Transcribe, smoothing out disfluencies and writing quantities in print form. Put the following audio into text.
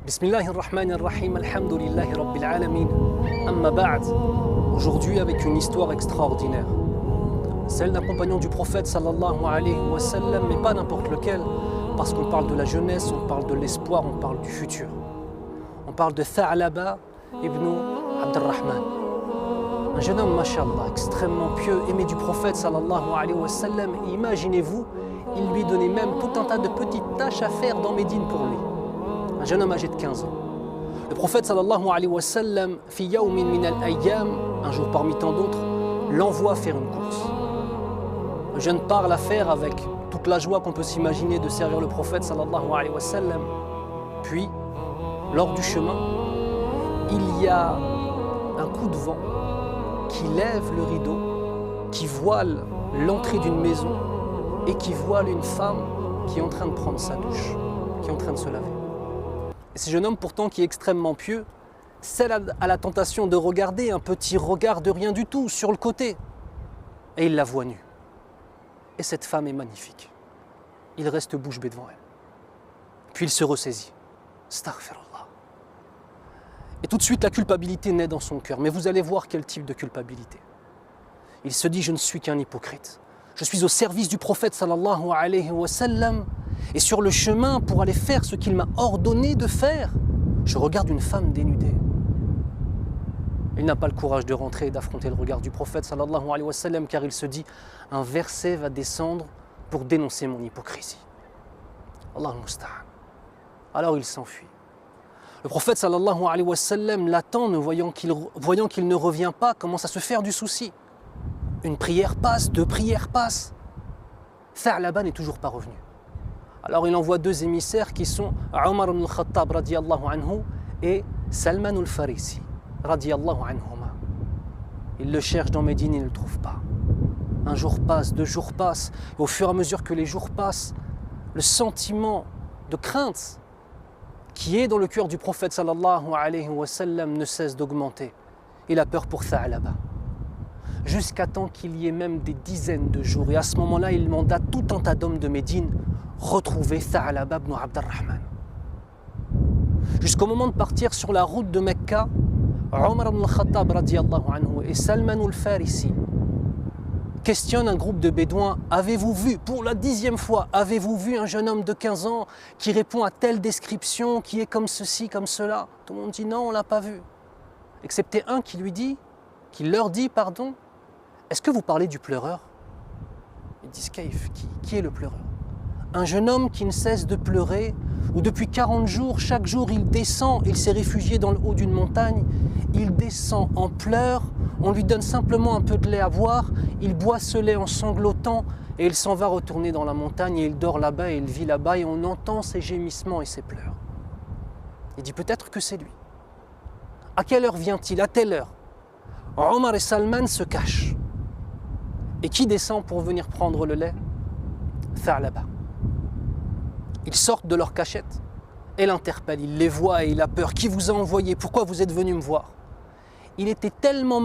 Bismillahirrahmanirrahim, alhamdulillahi rabbil alamin, amma ba'd. Aujourd'hui avec une histoire extraordinaire, celle d'un compagnon du prophète sallallahu alayhi wa sallam, mais pas n'importe lequel, parce qu'on parle de la jeunesse, on parle de l'espoir, on parle du futur. On parle de Tha'laba ibn Abdurrahman, un jeune homme, mashallah, extrêmement pieux, aimé du prophète sallallahu alayhi wa sallam. Imaginez-vous, il lui donnait même tout un tas de petites tâches à faire dans Médine pour lui. Un jeune homme âgé de 15 ans. Le prophète sallallahu alayhi wa sallam, fi yawmin min al-ayyam, un jour parmi tant d'autres, l'envoie faire une course. Le jeune part la faire avec toute la joie qu'on peut s'imaginer de servir le prophète sallallahu alayhi wa sallam. Puis, lors du chemin, il y a un coup de vent qui lève le rideau, qui voile l'entrée d'une maison et qui voile une femme qui est en train de prendre sa douche, qui est en train de se laver. Et ce jeune homme pourtant qui est extrêmement pieux, celle a la tentation de regarder un petit regard de rien du tout sur le côté. Et il la voit nue. Et cette femme est magnifique. Il reste bouche bée devant elle. Puis il se ressaisit. Astaghfirullah. Et tout de suite la culpabilité naît dans son cœur. Mais vous allez voir quel type de culpabilité. Il se dit, je ne suis qu'un hypocrite. Je suis au service du prophète sallallahu alayhi wa sallam. Et sur le chemin pour aller faire ce qu'il m'a ordonné de faire, je regarde une femme dénudée. Il n'a pas le courage de rentrer et d'affronter le regard du prophète sallallahu alayhi wa sallam, car il se dit, un verset va descendre pour dénoncer mon hypocrisie. Allahu musta'an. Alors il s'enfuit. Le prophète sallallahu alayhi wa sallam l'attend, voyant qu'il ne revient pas, commence à se faire du souci. Une prière passe, deux prières passent. Tha'laba n'est toujours pas revenu. Alors il envoie deux émissaires qui sont Omar ibn al-Khattab radiyallahu anhu et Salman al-Farisi radiyallahu anhuma. Il le cherche dans Médine, il ne le trouve pas. Un jour passe, deux jours passent, et au fur et à mesure que les jours passent, le sentiment de crainte qui est dans le cœur du prophète sallallahu alayhi wa sallam ne cesse d'augmenter. Il a peur pour Tha'laba. Jusqu'à temps qu'il y ait même des dizaines de jours. Et à ce moment-là, il mandate tout un tas d'hommes de Médine retrouver Tha'laba ibn Abdurrahman. Jusqu'au moment de partir sur la route de Mecca, Omar ibn al-Khattab radiyallahu anhu et Salman al-Farisi questionnent un groupe de bédouins. Avez-vous vu, pour la 10e fois, avez-vous vu un jeune homme de 15 ans qui répond à telle description, qui est comme ceci, comme cela? Tout le monde dit non, on ne l'a pas vu. Excepté un qui leur dit, pardon, est-ce que vous parlez du pleureur? Ils disent, qui est le pleureur? Un jeune homme qui ne cesse de pleurer, où depuis 40 jours, chaque jour il descend, il s'est réfugié dans le haut d'une montagne, il descend en pleurs, on lui donne simplement un peu de lait à boire, il boit ce lait en sanglotant et il s'en va retourner dans la montagne et il dort là-bas et il vit là-bas et on entend ses gémissements et ses pleurs. Il dit peut-être que c'est lui. À quelle heure vient-il? À telle heure. Omar et Salman se cachent. Et qui descend pour venir prendre le lait? Tha'laba. Ils sortent de leur cachette et l'interpellent. Il les voit et il a peur. Qui vous a envoyé? Pourquoi vous êtes venu me voir? Il était tellement